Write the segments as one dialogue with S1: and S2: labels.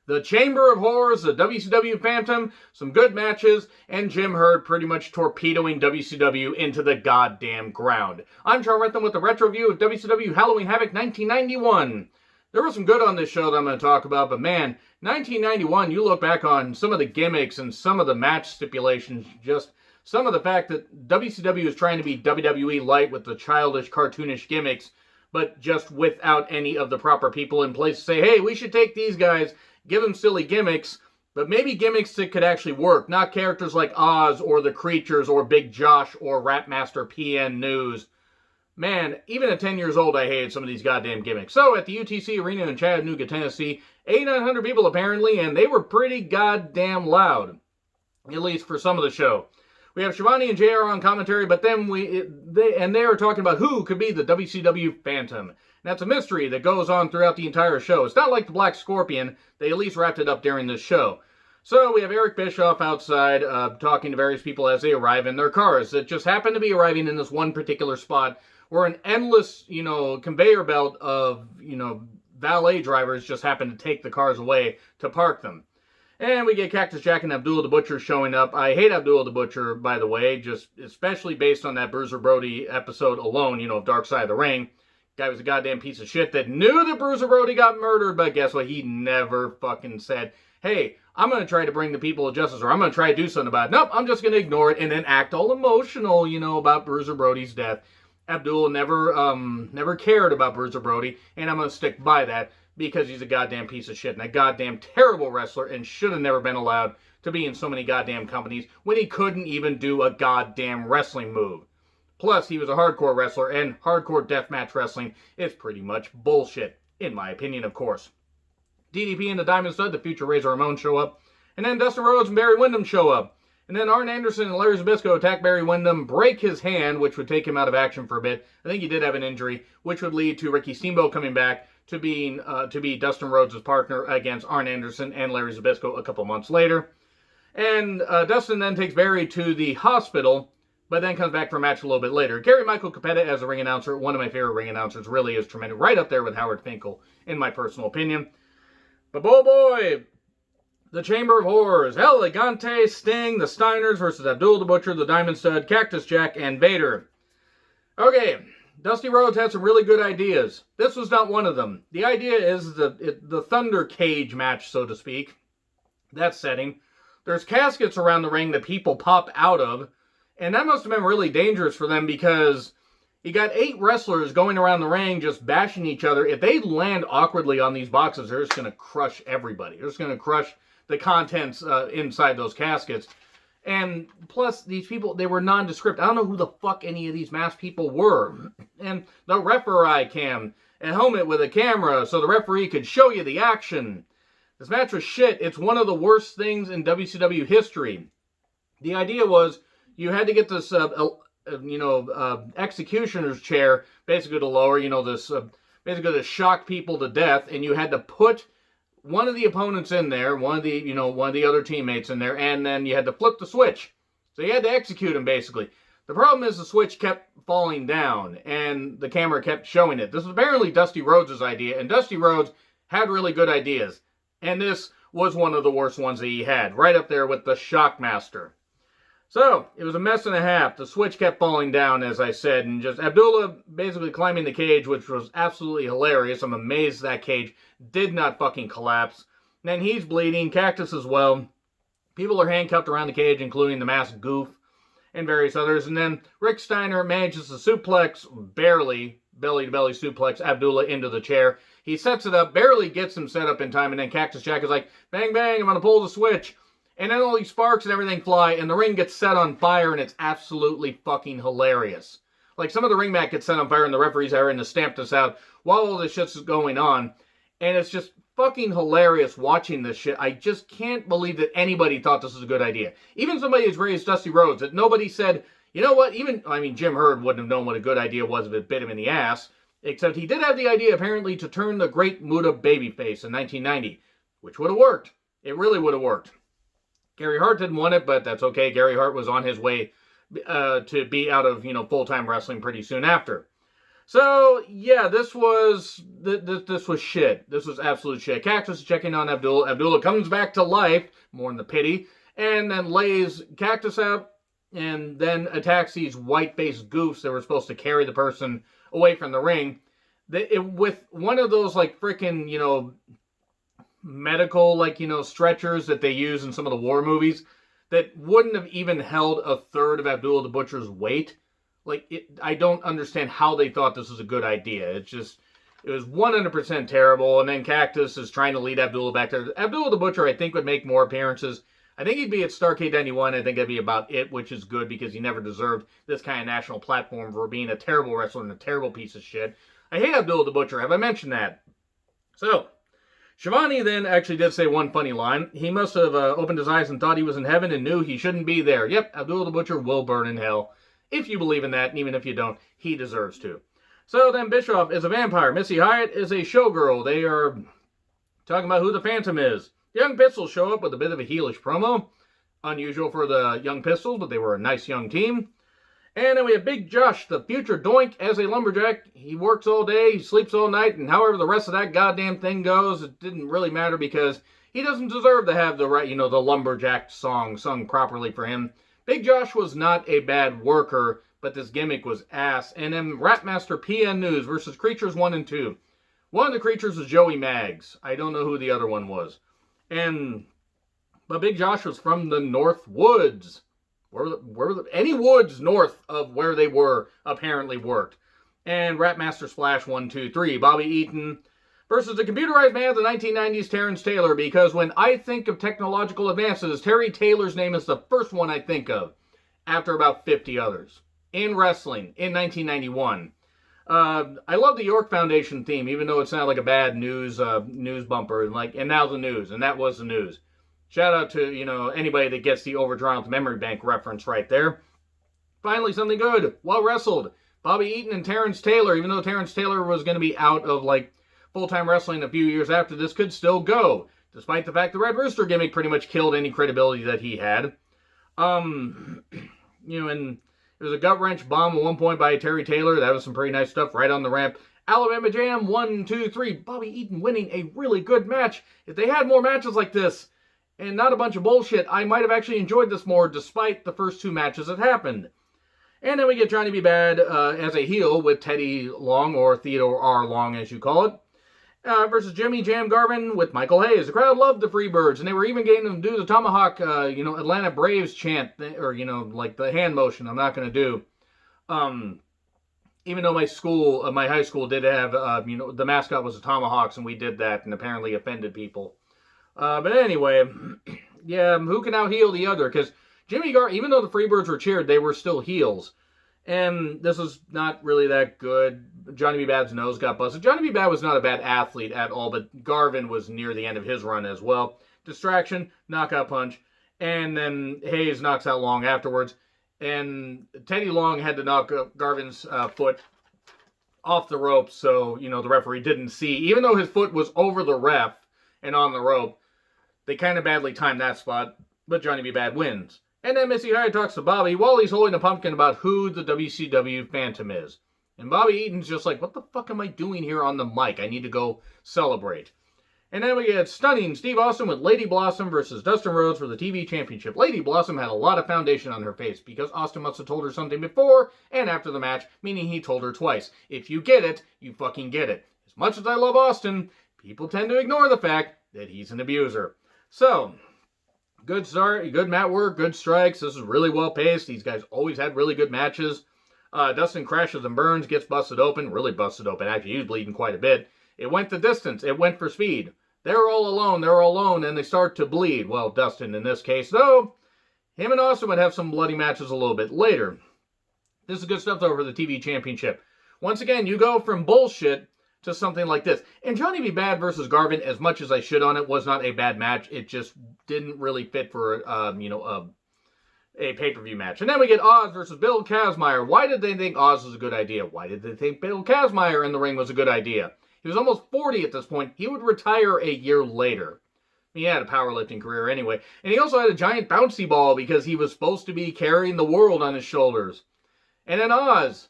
S1: The Chamber of Horrors, the WCW Phantom, some good matches, and Jim Herd pretty much torpedoing WCW into the goddamn ground. I'm Charles Rentham with the retro review of WCW Halloween Havoc 1991. There was some good on this show that I'm going to talk about, but man, 1991, you look back on some of the gimmicks and some of the match stipulations, just some of the fact that WCW is trying to be WWE light with the childish, cartoonish gimmicks, but just without any of the proper people in place to say, hey, we should take these guys, give them silly gimmicks, but maybe gimmicks that could actually work, not characters like Oz or the Creatures or Big Josh or Rapmaster PN News. Man, even at 10 years old, I hated some of these goddamn gimmicks. So, at the UTC Arena in Chattanooga, Tennessee, 8,900 people apparently, and they were pretty goddamn loud. At least for some of the show. We have Shivani and JR on commentary, but then they are talking about who could be the WCW Phantom. And that's a mystery that goes on throughout the entire show. It's not like the Black Scorpion. They at least wrapped it up during this show. So we have Eric Bischoff outside talking to various people as they arrive in their cars that just happen to be arriving in this one particular spot where an endless, conveyor belt of, valet drivers just happen to take the cars away to park them. And we get Cactus Jack and Abdullah the Butcher showing up. I hate Abdullah the Butcher, by the way, just especially based on that Bruiser Brody episode alone, of Dark Side of the Ring. Guy was a goddamn piece of shit that knew that Bruiser Brody got murdered, but guess what? He never fucking said, hey, I'm going to try to bring the people of justice, or I'm going to try to do something about it. Nope, I'm just going to ignore it and then act all emotional, about Bruiser Brody's death. Abdullah never cared about Bruiser Brody, and I'm going to stick by that. Because he's a goddamn piece of shit and a goddamn terrible wrestler and should have never been allowed to be in so many goddamn companies when he couldn't even do a goddamn wrestling move. Plus, he was a hardcore wrestler, and hardcore deathmatch wrestling is pretty much bullshit, in my opinion, of course. DDP and the Diamond Stud, the future Razor Ramon, show up, and then Dustin Rhodes and Barry Windham show up. And then Arn Anderson and Larry Zbyszko attack Barry Windham, break his hand, which would take him out of action for a bit. I think he did have an injury, which would lead to Ricky Steamboat coming back to be Dustin Rhodes' partner against Arn Anderson and Larry Zbyszko a couple months later. And Dustin then takes Barry to the hospital, but then comes back for a match a little bit later. Gary Michael Capetta as a ring announcer, one of my favorite ring announcers, really is tremendous. Right up there with Howard Finkel, in my personal opinion. But boy, the Chamber of Horrors, El Gigante, Sting, the Steiners versus Abdullah the Butcher, the Diamond Stud, Cactus Jack, and Vader. Okay, Dusty Rhodes had some really good ideas. This was not one of them. The idea is the Thunder Cage match, so to speak. That setting. There's caskets around the ring that people pop out of, and that must have been really dangerous for them because you got 8 wrestlers going around the ring just bashing each other. If they land awkwardly on these boxes, they're just going to crush everybody. They're just going to crush the contents inside those caskets. And plus, these people, they were nondescript. I don't know who the fuck any of these masked people were. And the referee cam, a helmet with a camera so the referee could show you the action. This match was shit. It's one of the worst things in WCW history. The idea was you had to get this, executioner's chair, basically to lower, basically to shock people to death, and you had to put one of the opponents in there, one of the other teammates in there, and then you had to flip the switch. So you had to execute him, basically. The problem is the switch kept falling down, and the camera kept showing it. This was apparently Dusty Rhodes' idea, and Dusty Rhodes had really good ideas. And this was one of the worst ones that he had, right up there with the Shockmaster. So, it was a mess and a half. The switch kept falling down, as I said, and just Abdullah basically climbing the cage, which was absolutely hilarious. I'm amazed that cage did not fucking collapse. And then he's bleeding, Cactus as well. People are handcuffed around the cage, including the masked Goof and various others. And then Rick Steiner manages to suplex, barely, belly-to-belly suplex Abdullah into the chair. He sets it up, barely gets him set up in time, and then Cactus Jack is like, bang, bang, I'm going to pull the switch. And then all these sparks and everything fly, and the ring gets set on fire, and it's absolutely fucking hilarious. Like, some of the ring mat gets set on fire, and the referees are in to stamp this out while all this shit's going on. And it's just fucking hilarious watching this shit. I just can't believe that anybody thought this was a good idea. Even somebody as great as Dusty Rhodes, that nobody said, you know what, Jim Herd wouldn't have known what a good idea was if it bit him in the ass. Except he did have the idea, apparently, to turn the Great Muta babyface in 1990. Which would have worked. It really would have worked. Gary Hart didn't want it, but that's okay. Gary Hart was on his way to be out of, full-time wrestling pretty soon after. So, yeah, this was shit. This was absolute shit. Cactus is checking on Abdullah. Abdullah comes back to life, more in the pity, and then lays Cactus out, and then attacks these white-faced goofs that were supposed to carry the person away from the ring. With one of those, like, freaking, medical, like, stretchers that they use in some of the war movies that wouldn't have even held a third of Abdullah the Butcher's weight. I don't understand how they thought this was a good idea. It was 100% terrible. And then Cactus is trying to lead Abdullah back there. Abdullah the Butcher, I think, would make more appearances. I think he'd be at Starrcade 91. I think that'd be about it, which is good because he never deserved this kind of national platform for being a terrible wrestler and a terrible piece of shit. I hate Abdullah the Butcher. Have I mentioned that? So, Shivani then actually did say one funny line. He must have opened his eyes and thought he was in heaven and knew he shouldn't be there. Yep, Abdullah the Butcher will burn in hell. If you believe in that, and even if you don't, he deserves to. So then Bischoff is a vampire. Missy Hyatt is a showgirl. They are talking about who the Phantom is. The Young Pistols show up with a bit of a heelish promo. Unusual for the Young Pistols, but they were a nice young team. And then we have Big Josh, the future Doink, as a lumberjack. He works all day, he sleeps all night, and however the rest of that goddamn thing goes, it didn't really matter because he doesn't deserve to have the right, the lumberjack song sung properly for him. Big Josh was not a bad worker, but this gimmick was ass. And then Rapmaster PN News versus Creatures 1 and 2. One of the creatures was Joey Maggs. I don't know who the other one was. But Big Josh was from the North Woods. Any woods north of where they were apparently worked. And Rapmaster Splash 1, 2, 3. Bobby Eaton versus the computerized man of the 1990s, Terrence Taylor, because when I think of technological advances, Terry Taylor's name is the first one I think of, after about 50 others, in wrestling, in 1991. I love the York Foundation theme, even though it sounded like a bad news bumper, and now the news, and that was the news. Shout out to, anybody that gets the Overdrawn Memory Bank reference right there. Finally, something good. Well wrestled. Bobby Eaton and Terrence Taylor, even though Terrence Taylor was going to be out of, full-time wrestling a few years after this, could still go, despite the fact the Red Rooster gimmick pretty much killed any credibility that he had. And it was a gut-wrench bomb at one point by Terry Taylor. That was some pretty nice stuff right on the ramp. Alabama Jam, 1, 2, 3. Bobby Eaton winning a really good match. If they had more matches like this, and not a bunch of bullshit, I might have actually enjoyed this more, despite the first two matches that happened. And then we get Johnny B. Bad as a heel with Teddy Long, or Theodore R. Long as you call it. Versus Jimmy Jam Garvin with Michael Hayes. The crowd loved the Freebirds, and they were even getting them to do the Tomahawk, Atlanta Braves chant, or, the hand motion I'm not going to do. Even though my high school did have, the mascot was the Tomahawks, and we did that, and apparently offended people. But anyway, yeah, who can out-heel the other? Because Jimmy Garvin, even though the Freebirds were cheered, they were still heels. And this was not really that good. Johnny B. Bad's nose got busted. Johnny B. Bad was not a bad athlete at all, but Garvin was near the end of his run as well. Distraction, knockout punch, and then Hayes knocks out Long afterwards. And Teddy Long had to knock Garvin's foot off the rope, so, the referee didn't see. Even though his foot was over the ref and on the rope, they kind of badly timed that spot, but Johnny B. Bad wins. And then Missy Hyatt talks to Bobby while he's holding a pumpkin about who the WCW Phantom is. And Bobby Eaton's just like, what the fuck am I doing here on the mic? I need to go celebrate. And then we get stunning Steve Austin with Lady Blossom versus Dustin Rhodes for the TV Championship. Lady Blossom had a lot of foundation on her face because Austin must have told her something before and after the match, meaning he told her twice. If you get it, you fucking get it. As much as I love Austin, people tend to ignore the fact that he's an abuser. So, good start, good mat work, good strikes. This is really well paced. These guys always had really good matches. Dustin crashes and burns, gets busted open. Really busted open. Actually, he was bleeding quite a bit. It went the distance. It went for speed. They're all alone, and they start to bleed. Well, Dustin in this case, though. Him and Austin would have some bloody matches a little bit later. This is good stuff, though, for the TV Championship. Once again, you go from bullshit to something like this. And Johnny B. Bad versus Garvin, as much as I shit on it, was not a bad match. It just didn't really fit for, a pay-per-view match. And then we get Oz versus Bill Cosmeyer. Why did they think Oz was a good idea? Why did they think Bill Cosmeyer in the ring was a good idea? He was almost 40 at this point. He would retire a year later. He had a powerlifting career anyway. And he also had a giant bouncy ball because he was supposed to be carrying the world on his shoulders. And then Oz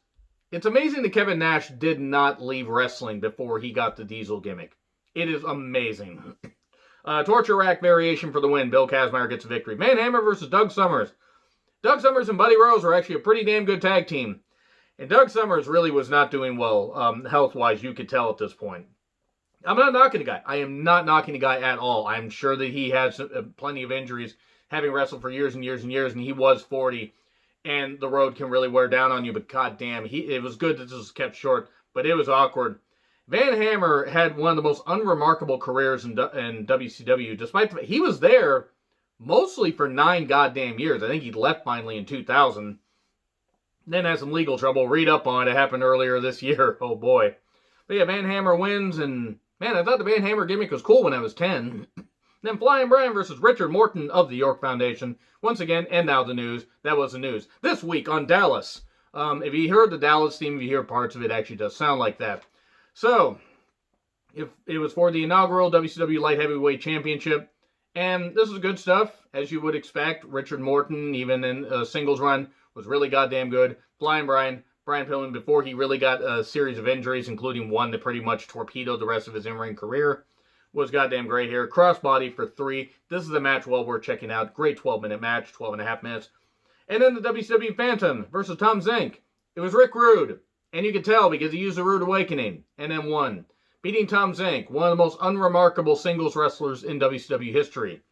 S1: It's amazing that Kevin Nash did not leave wrestling before he got the Diesel gimmick. It is amazing. Torture rack variation for the win. Bill Cosmeyer gets a victory. Van Hammer versus Doug Summers. Doug Summers and Buddy Rose were actually a pretty damn good tag team. And Doug Summers really was not doing well health-wise, you could tell at this point. I'm not knocking the guy. I am not knocking the guy at all. I'm sure that he has plenty of injuries, having wrestled for years and years and years, and he was 40, and the road can really wear down on you, but goddamn, it was good that this was kept short, but it was awkward. Van Hammer had one of the most unremarkable careers in WCW, despite he was there mostly for 9 goddamn years. I think he left finally in 2000. Then had some legal trouble. Read up on it. It happened earlier this year. Oh boy. But yeah, Van Hammer wins, and man, I thought the Van Hammer gimmick was cool when I was 10. Then Flying Brian versus Richard Morton of the York Foundation. Once again, and now the news. That was the news. This week on Dallas. If you heard the Dallas theme, if you hear parts of it, actually does sound like that. So, if it was for the inaugural WCW Light Heavyweight Championship, and this is good stuff, as you would expect. Richard Morton, even in a singles run, was really goddamn good. Flying Brian Pillman, before he really got a series of injuries, including one that pretty much torpedoed the rest of his in-ring career, was goddamn great here. Crossbody for 3. This is a match well worth checking out. Great 12-minute match, 12.5 minutes. And then the WCW Phantom versus Tom Zink. It was Rick Rude. And you could tell because he used the Rude Awakening and then won. Beating Tom Zink, one of the most unremarkable singles wrestlers in WCW history.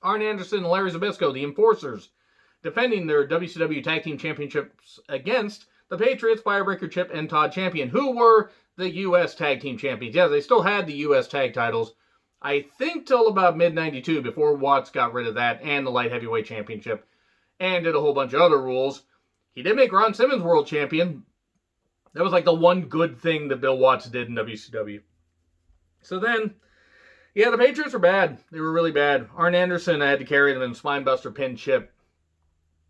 S1: Arn Anderson and Larry Zbyszko, the Enforcers, defending their WCW Tag Team Championships against the Patriots, Firebreaker Chip, and Todd Champion, who were the U.S. Tag Team Champions. Yeah, they still had the U.S. Tag titles, I think till about mid-92, before Watts got rid of that and the Light Heavyweight Championship, and did a whole bunch of other rules. He did make Ron Simmons World Champion. That was like the one good thing that Bill Watts did in WCW. So then, yeah, the Patriots were bad. They were really bad. Arn Anderson, I had to carry them in Spinebuster Pin Chip.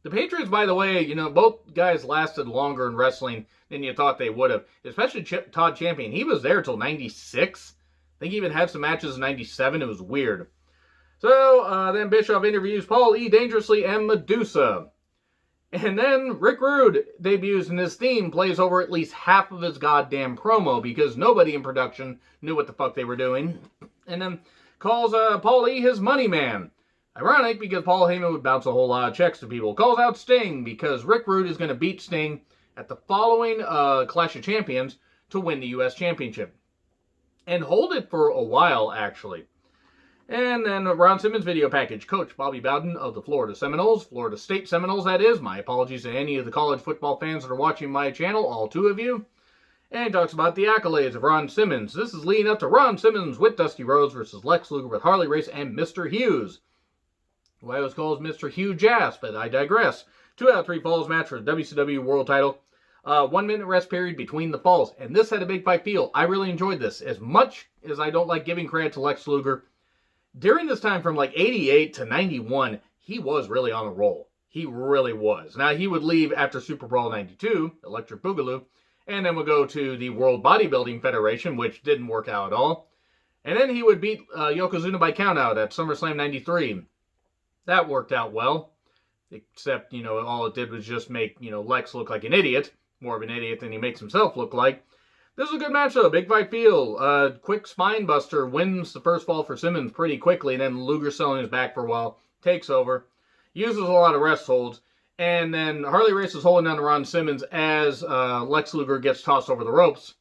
S1: The Patriots, by the way, you know, both guys lasted longer in wrestling than you thought they would have. Especially Todd Champion. He was there till 96. I think he even had some matches in 97. It was weird. So, then Bischoff interviews Paul E. Dangerously and Medusa. And then Rick Rude debuts, and his theme plays over at least half of his goddamn promo because nobody in production knew what the fuck they were doing. And then calls Paul E. his money man. Ironic because Paul Heyman would bounce a whole lot of checks to people. Calls out Sting because Rick Rude is going to beat Sting at the following Clash of Champions to win the U.S. Championship. And hold it for a while, actually. And then Ron Simmons video package. Coach Bobby Bowden of the Florida Seminoles. Florida State Seminoles, that is. My apologies to any of the college football fans that are watching my channel, all 2 of you. And he talks about the accolades of Ron Simmons. This is leading up to Ron Simmons with Dusty Rhodes versus Lex Luger with Harley Race and Mr. Hughes. Who I always call Mr. Hugh Jass, but I digress. 2 out of 3 falls match for the WCW World title. 1 minute rest period between the falls. And this had a big fight feel. I really enjoyed this. As much as I don't like giving credit to Lex Luger, during this time from like 88 to 91, he was really on a roll. He really was. Now, he would leave after Super Brawl 92, Electric Boogaloo, and then would go to the World Bodybuilding Federation, which didn't work out at all. And then he would beat Yokozuna by countout at SummerSlam 93. That worked out well, except, you know, all it did was just make, you know, Lex look like an idiot, more of an idiot than he makes himself look like. This is a good match, though. Big fight feel. Quick spine buster wins the first fall for Simmons pretty quickly, and then Luger selling his back for a while, takes over, uses a lot of rest holds, and then Harley Race is holding on to Ron Simmons as Lex Luger gets tossed over the ropes,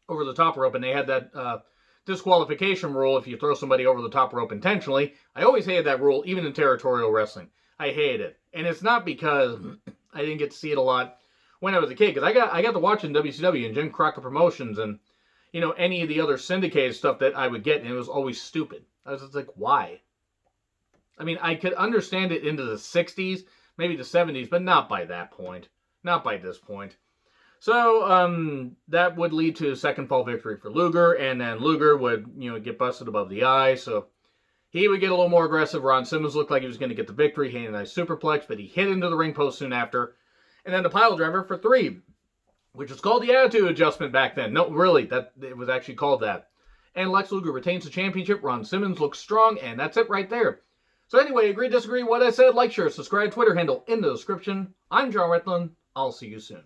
S1: over the top rope, and they had that disqualification rule if you throw somebody over the top rope intentionally. I always hated that rule, even in territorial wrestling. I hate it. And it's not because I didn't get to see it a lot when I was a kid, because I got to watch in WCW and Jim Crockett Promotions and, you know, any of the other syndicated stuff that I would get, and it was always stupid. I was just like, why? I mean, I could understand it into the 60s, maybe the 70s, but not by that point. Not by this point. So, that would lead to a second fall victory for Luger, and then Luger would, you know, get busted above the eye, so he would get a little more aggressive. Ron Simmons looked like he was going to get the victory. He had a nice superplex, but he hit into the ring post soon after. And then the pile driver for 3, which was called the Attitude Adjustment back then. No, really, it was actually called that. And Lex Luger retains the championship. Ron Simmons looks strong, and that's it right there. So anyway, agree, disagree, what I said, like, share, subscribe, Twitter handle in the description. I'm John Rethlin. I'll see you soon.